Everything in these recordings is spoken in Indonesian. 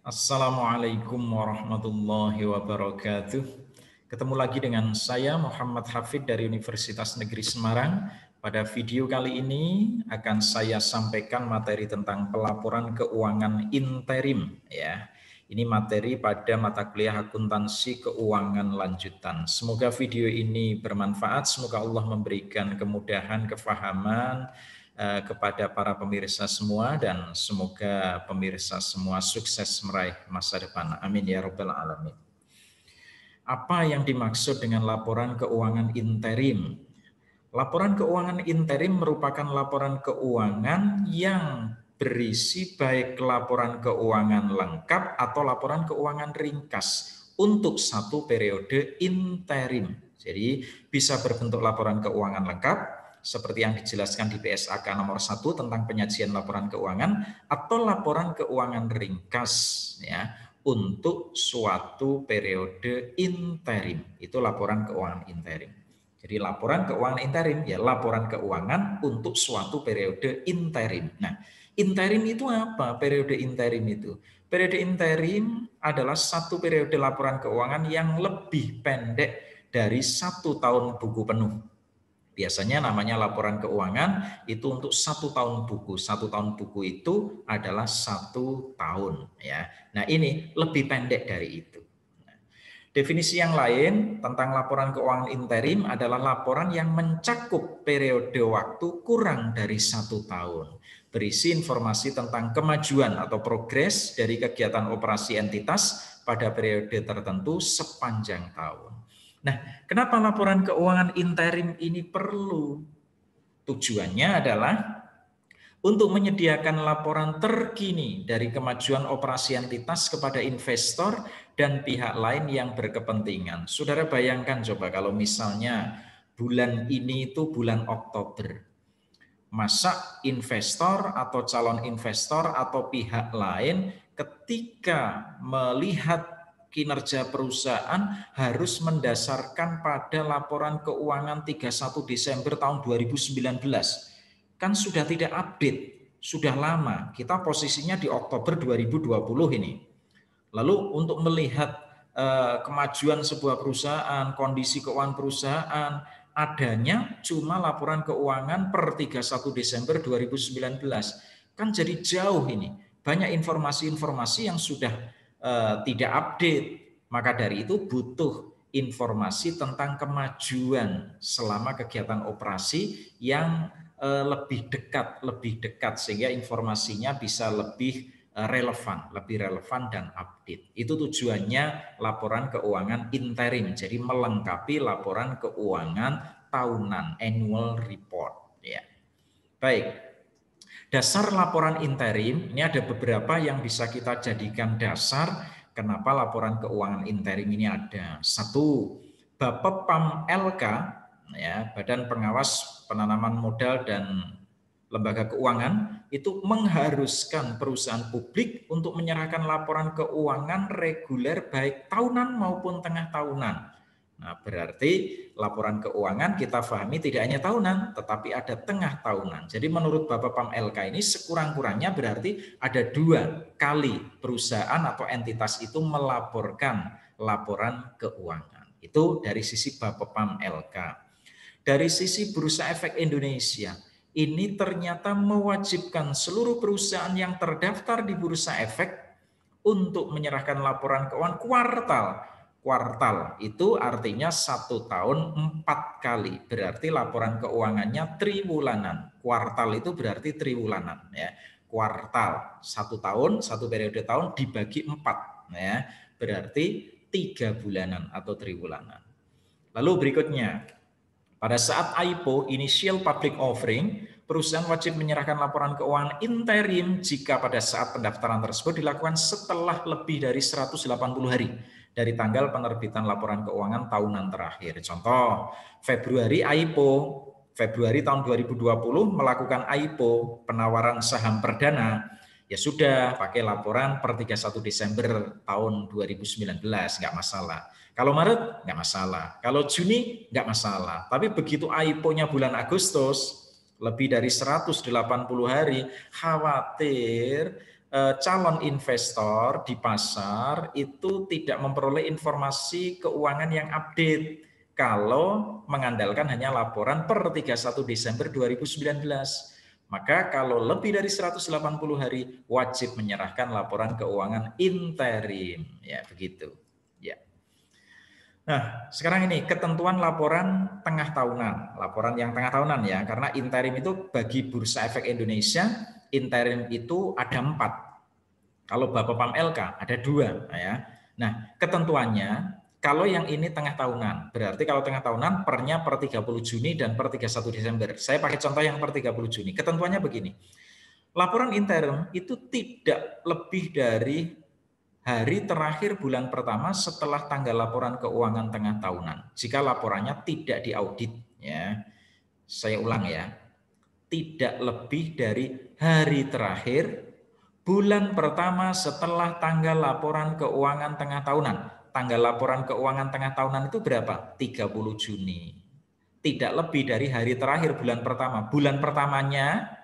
Assalamualaikum warahmatullahi wabarakatuh. Ketemu lagi dengan saya Muhammad Hafid dari Universitas Negeri Semarang. Pada video kali ini akan saya sampaikan materi tentang pelaporan keuangan interim ya. Ini materi pada mata kuliah akuntansi keuangan lanjutan. Semoga video ini bermanfaat, semoga Allah memberikan kemudahan, kefahaman kepada para pemirsa semua, dan semoga pemirsa semua sukses meraih masa depan. Amin ya rabbal alamin. Apa yang dimaksud dengan laporan keuangan interim? Laporan keuangan interim merupakan laporan keuangan yang berisi baik laporan keuangan lengkap atau laporan keuangan ringkas untuk satu periode interim. Jadi bisa berbentuk laporan keuangan lengkap seperti yang dijelaskan di PSAK nomor 1 tentang penyajian laporan keuangan, atau laporan keuangan ringkas ya untuk suatu periode interim. Itu laporan keuangan interim. Jadi laporan keuangan interim ya laporan keuangan untuk suatu periode interim. Nah, interim itu apa? Periode interim itu. Periode interim adalah satu periode laporan keuangan yang lebih pendek dari 1 tahun buku penuh. Biasanya namanya laporan keuangan itu untuk 1 tahun buku. 1 tahun buku itu adalah 1 tahun ya. Nah, ini lebih pendek dari itu. Definisi yang lain tentang laporan keuangan interim adalah laporan yang mencakup periode waktu kurang dari 1 tahun. Berisi informasi tentang kemajuan atau progres dari kegiatan operasi entitas pada periode tertentu sepanjang tahun. Nah, kenapa laporan keuangan interim ini perlu? Tujuannya adalah untuk menyediakan laporan terkini dari kemajuan operasi entitas kepada investor dan pihak lain yang berkepentingan. Saudara bayangkan coba kalau misalnya bulan ini itu bulan Oktober. Masa investor atau calon investor atau pihak lain ketika melihat kinerja perusahaan harus mendasarkan pada laporan keuangan 31 Desember tahun 2019. Kan sudah tidak update, sudah lama. Kita posisinya di Oktober 2020 ini. Lalu untuk melihat kemajuan sebuah perusahaan, kondisi keuangan perusahaan, adanya cuma laporan keuangan per 31 Desember 2019. Kan jadi jauh ini. Banyak informasi-informasi yang sudah tidak update. Maka dari itu butuh informasi tentang kemajuan selama kegiatan operasi yang lebih dekat sehingga informasinya bisa lebih relevan dan update. Itu tujuannya laporan keuangan interim. Jadi melengkapi laporan keuangan tahunan, annual report ya. Baik. Dasar laporan interim, ini ada beberapa yang bisa kita jadikan dasar kenapa laporan keuangan interim ini ada. 1, Bapepam LK, ya, Badan Pengawas Penanaman Modal dan Lembaga Keuangan, itu mengharuskan perusahaan publik untuk menyerahkan laporan keuangan reguler baik tahunan maupun tengah tahunan. Nah, berarti laporan keuangan kita pahami tidak hanya tahunan, tetapi ada tengah tahunan. Jadi menurut Bapepam LK ini sekurang-kurangnya berarti ada 2 kali perusahaan atau entitas itu melaporkan laporan keuangan. Itu dari sisi Bapepam LK. Dari sisi Bursa Efek Indonesia, ini ternyata mewajibkan seluruh perusahaan yang terdaftar di Bursa Efek untuk menyerahkan laporan keuangan kuartal. Kuartal itu artinya 1 tahun 4 kali. Berarti laporan keuangannya triwulanan. Kuartal itu berarti triwulanan ya. Kuartal 1 tahun, 1 periode tahun dibagi 4 ya. Berarti 3 bulanan atau triwulanan. Lalu berikutnya, pada saat IPO, Initial Public Offering, perusahaan wajib menyerahkan laporan keuangan interim jika pada saat pendaftaran tersebut dilakukan setelah lebih dari 180 hari dari tanggal penerbitan laporan keuangan tahunan terakhir. Contoh, Februari IPO, Februari tahun 2020 melakukan IPO, penawaran saham perdana, ya sudah pakai laporan per 31 Desember tahun 2019, nggak masalah. Kalau Maret nggak masalah, kalau Juni nggak masalah. Tapi begitu IPO-nya bulan Agustus, lebih dari 180 hari, khawatir calon investor di pasar itu tidak memperoleh informasi keuangan yang update kalau mengandalkan hanya laporan per 31 Desember 2019. Maka kalau lebih dari 180 hari wajib menyerahkan laporan keuangan interim. Ya, begitu. Ya. Nah, sekarang ini ketentuan laporan tengah tahunan. Laporan yang tengah tahunan ya, karena interim itu bagi Bursa Efek Indonesia, interim itu ada 4. Kalau Bapepam LK ada 2 ya. Nah, ketentuannya kalau yang ini tengah tahunan, berarti kalau tengah tahunan pernya per 30 Juni dan per 31 Desember. Saya pakai contoh yang per 30 Juni. Ketentuannya begini. Laporan interim itu tidak lebih dari hari terakhir bulan pertama setelah tanggal laporan keuangan tengah tahunan. Jika laporannya tidak diaudit ya. Saya ulang ya. Tidak lebih dari hari terakhir bulan pertama setelah tanggal laporan keuangan tengah tahunan. Tanggal laporan keuangan tengah tahunan itu berapa? 30 Juni. Tidak lebih dari hari terakhir bulan pertama. Bulan pertamanya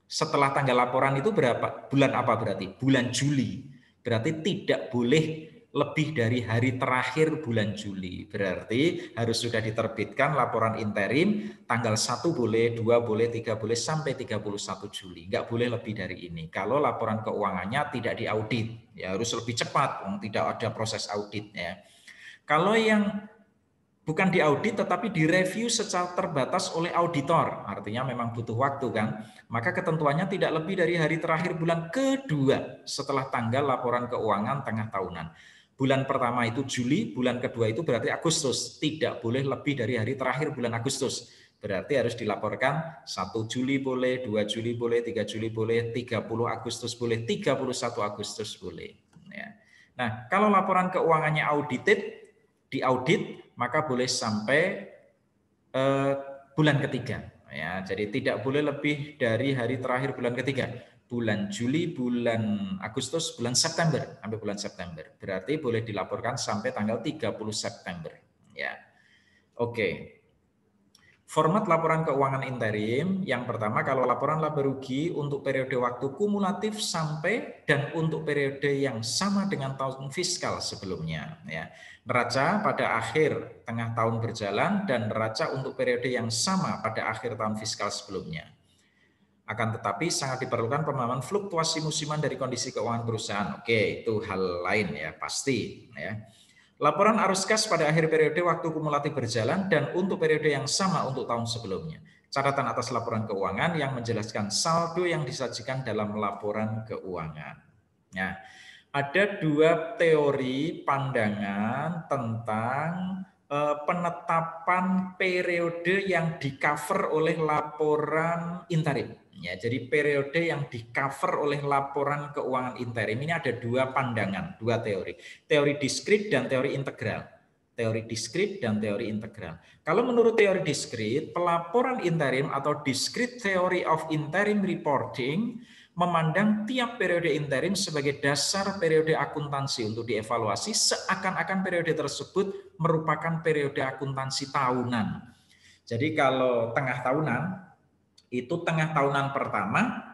setelah tanggal laporan itu berapa? Bulan apa berarti? Bulan Juli. Berarti tidak boleh lebih dari hari terakhir bulan Juli. Berarti harus sudah diterbitkan laporan interim tanggal 1 boleh, 2 boleh, 3 boleh, sampai 31 Juli. Enggak boleh lebih dari ini. Kalau laporan keuangannya tidak diaudit, ya harus lebih cepat, tidak ada proses audit ya. Kalau yang bukan diaudit tetapi direview secara terbatas oleh auditor, artinya memang butuh waktu kan, maka ketentuannya tidak lebih dari hari terakhir bulan kedua setelah tanggal laporan keuangan tengah tahunan. Bulan pertama itu Juli, bulan kedua itu berarti Agustus, tidak boleh lebih dari hari terakhir bulan Agustus. Berarti harus dilaporkan 1 Juli boleh, 2 Juli boleh, 3 Juli boleh, 30 Agustus boleh, 31 Agustus boleh. Ya. Nah, kalau laporan keuangannya diaudit, maka boleh sampai bulan ketiga. Ya, jadi tidak boleh lebih dari hari terakhir bulan ketiga. Bulan Juli, bulan Agustus, bulan September, sampai bulan September. Berarti boleh dilaporkan sampai tanggal 30 September. Ya. Oke. Format laporan keuangan interim, yang pertama kalau laporan laba rugi untuk periode waktu kumulatif sampai dan untuk periode yang sama dengan tahun fiskal sebelumnya. Ya. Neraca pada akhir tengah tahun berjalan dan neraca untuk periode yang sama pada akhir tahun fiskal sebelumnya. Akan tetapi sangat diperlukan pemahaman fluktuasi musiman dari kondisi keuangan perusahaan. Oke, itu hal lain ya, pasti. Ya. Laporan arus kas pada akhir periode waktu kumulatif berjalan dan untuk periode yang sama untuk tahun sebelumnya. Catatan atas laporan keuangan yang menjelaskan saldo yang disajikan dalam laporan keuangan. Nah, ada 2 teori pandangan tentang penetapan periode yang di-cover oleh laporan interim. Ya, jadi periode yang di-cover oleh laporan keuangan interim ini ada 2 pandangan, 2 teori. Teori diskrit dan teori integral. Teori diskrit dan teori integral. Kalau menurut teori diskrit, pelaporan interim atau discrete theory of interim reporting memandang tiap periode interim sebagai dasar periode akuntansi untuk dievaluasi seakan-akan periode tersebut merupakan periode akuntansi tahunan. Jadi kalau tengah tahunan, itu tengah tahunan pertama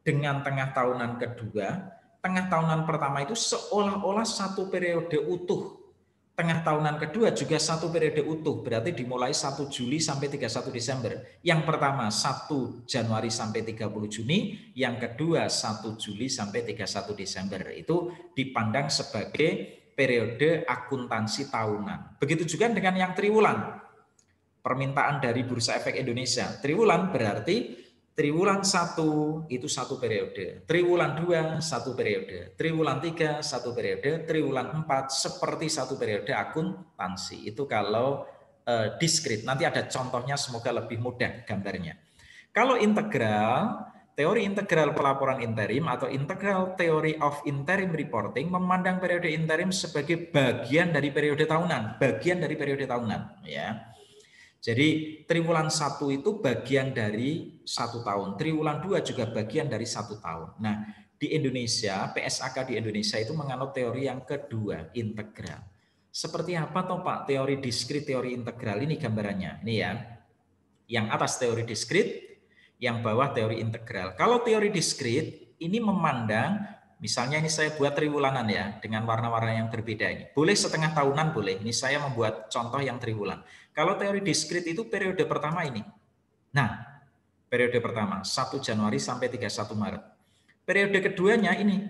dengan tengah tahunan kedua. Tengah tahunan pertama itu seolah-olah satu periode utuh. Tengah tahunan kedua juga satu periode utuh, berarti dimulai 1 Juli sampai 31 Desember. Yang pertama 1 Januari sampai 30 Juni, yang kedua 1 Juli sampai 31 Desember. Itu dipandang sebagai periode akuntansi tahunan. Begitu juga dengan yang triwulan. Permintaan dari Bursa Efek Indonesia. Triwulan berarti triwulan 1 itu 1 periode, triwulan 2 1 periode, triwulan 3 1 periode, triwulan 4 seperti 1 periode akuntansi. Itu kalau diskrit. Nanti ada contohnya, semoga lebih mudah gambarnya. Kalau integral, teori integral pelaporan interim atau integral theory of interim reporting memandang periode interim sebagai bagian dari periode tahunan, ya. Jadi triwulan 1 itu bagian dari 1 tahun, triwulan 2 juga bagian dari 1 tahun. Nah, di Indonesia, PSAK di Indonesia itu menganut teori yang kedua, integral. Seperti apa toh Pak teori diskrit, teori integral? Ini gambarannya. Ini ya. Yang atas teori diskrit, yang bawah teori integral. Kalau teori diskrit ini memandang, misalnya ini saya buat triwulanan ya, dengan warna-warna yang berbeda ini. Boleh setengah tahunan boleh, ini saya membuat contoh yang triwulan. Kalau teori diskrit itu periode pertama ini. Nah, periode pertama, 1 Januari sampai 31 Maret. Periode keduanya ini,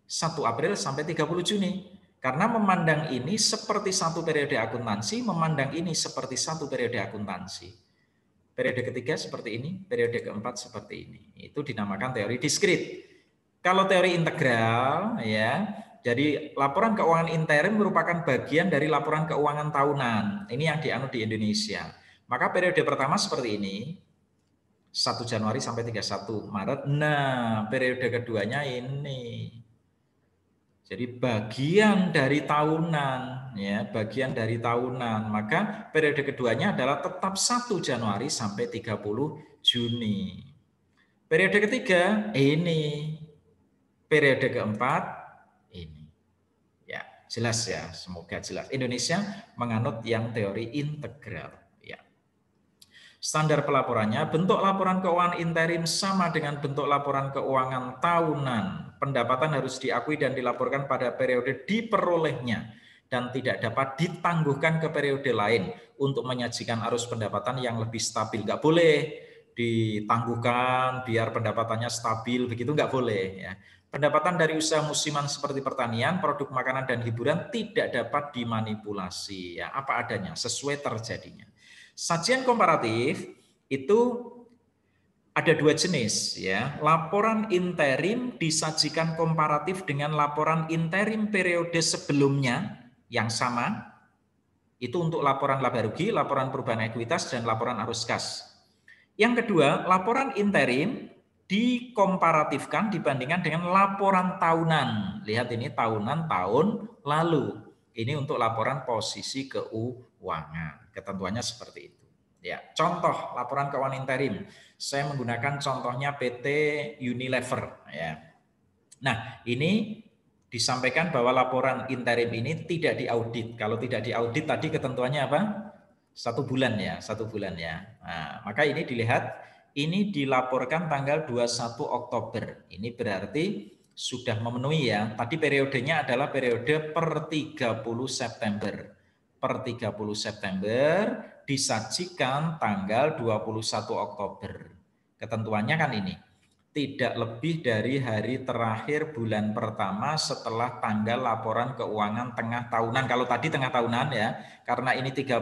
1 April sampai 30 Juni. Karena memandang ini seperti satu periode akuntansi, memandang ini seperti satu periode akuntansi. Periode ketiga seperti ini, periode keempat seperti ini. Itu dinamakan teori diskrit. Kalau teori integral, ya, jadi laporan keuangan interim merupakan bagian dari laporan keuangan tahunan. Ini yang dianut di Indonesia. Maka periode pertama seperti ini, 1 Januari sampai 31 Maret. Nah, periode keduanya ini. Jadi bagian dari tahunan, ya, bagian dari tahunan. Maka periode keduanya adalah tetap 1 Januari sampai 30 Juni. Periode ketiga ini. Periode keempat ini. Ya, jelas ya, semoga jelas. Indonesia menganut yang teori integral, ya. Standar pelaporannya, bentuk laporan keuangan interim sama dengan bentuk laporan keuangan tahunan. Pendapatan harus diakui dan dilaporkan pada periode diperolehnya dan tidak dapat ditangguhkan ke periode lain untuk menyajikan arus pendapatan yang lebih stabil. Nggak boleh ditangguhkan biar pendapatannya stabil, begitu nggak boleh. Ya. Pendapatan dari usaha musiman seperti pertanian, produk makanan dan hiburan tidak dapat dimanipulasi. Ya, apa adanya, sesuai terjadinya. Sajian komparatif itu ada dua jenis ya. Laporan interim disajikan komparatif dengan laporan interim periode sebelumnya yang sama. Itu untuk laporan laba rugi, laporan perubahan ekuitas dan laporan arus kas. Yang kedua, laporan interim dikomparatifkan dibandingkan dengan laporan tahunan. Lihat ini tahunan tahun lalu. Ini untuk laporan posisi keuangan. Ketentuannya seperti itu. Ya, contoh laporan keuangan interim. Saya menggunakan contohnya PT Unilever. Ya. Nah, ini disampaikan bahwa laporan interim ini tidak diaudit. Kalau tidak diaudit tadi ketentuannya apa? 1 bulan ya, 1 bulan ya. Nah, maka ini dilihat, ini dilaporkan tanggal 21 Oktober. Ini berarti sudah memenuhi ya. Tadi periodenya adalah periode per 30 September. Per 30 September disajikan tanggal 21 Oktober. Ketentuannya kan ini. Tidak lebih dari hari terakhir bulan pertama setelah tanggal laporan keuangan tengah tahunan. Kalau tadi tengah tahunan ya, karena ini 30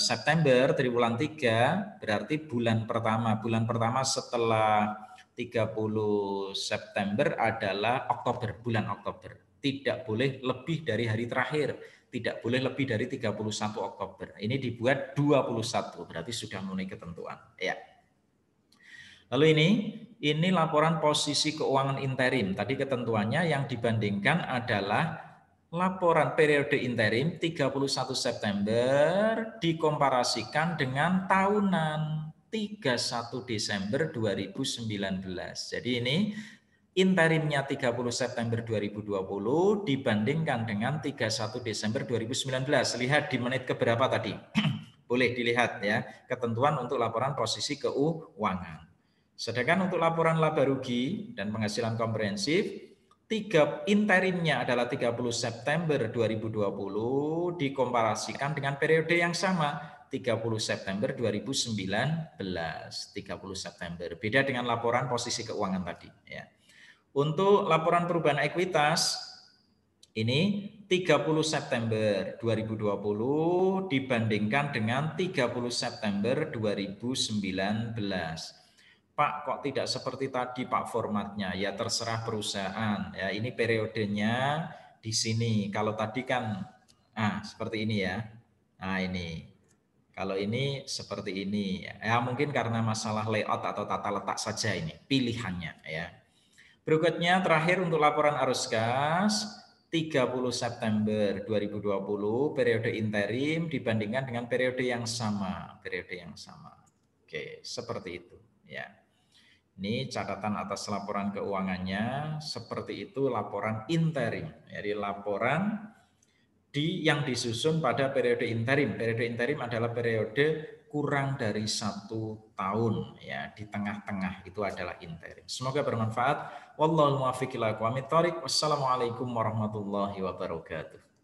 September triwulan 3 berarti bulan pertama. Bulan pertama setelah 30 September adalah Oktober, bulan Oktober. Tidak boleh lebih dari hari terakhir, tidak boleh lebih dari 31 Oktober. Ini dibuat 21, berarti sudah memenuhi ketentuan. Ya. Lalu ini laporan posisi keuangan interim. Tadi ketentuannya yang dibandingkan adalah laporan periode interim 31 September dikomparasikan dengan tahunan 31 Desember 2019. Jadi ini interimnya 30 September 2020 dibandingkan dengan 31 Desember 2019. Lihat di menit keberapa tadi. Boleh dilihat ya, ketentuan untuk laporan posisi keuangan. Sedangkan untuk laporan laba rugi dan penghasilan komprehensif, interimnya adalah 30 September 2020 dikomparasikan dengan periode yang sama, 30 September 2019. 30 September. Beda dengan laporan posisi keuangan tadi. Ya. Untuk laporan perubahan ekuitas, ini 30 September 2020 dibandingkan dengan 30 September 2019. Pak, kok tidak seperti tadi Pak formatnya? Ya terserah perusahaan. Ya ini periodenya di sini. Kalau tadi kan seperti ini ya. Nah, ini. Kalau ini seperti ini. Ya mungkin karena masalah layout atau tata letak saja ini pilihannya ya. Berikutnya terakhir untuk laporan arus kas 30 September 2020 periode interim dibandingkan dengan periode yang sama. Oke, seperti itu ya. Ini catatan atas laporan keuangannya, seperti itu laporan interim. Jadi laporan yang disusun pada periode interim. Periode interim adalah periode kurang dari 1 tahun, ya, di tengah-tengah itu adalah interim. Semoga bermanfaat. Wallahul muwaffiq ila aqwamit thoriq. Wassalamualaikum warahmatullahi wabarakatuh.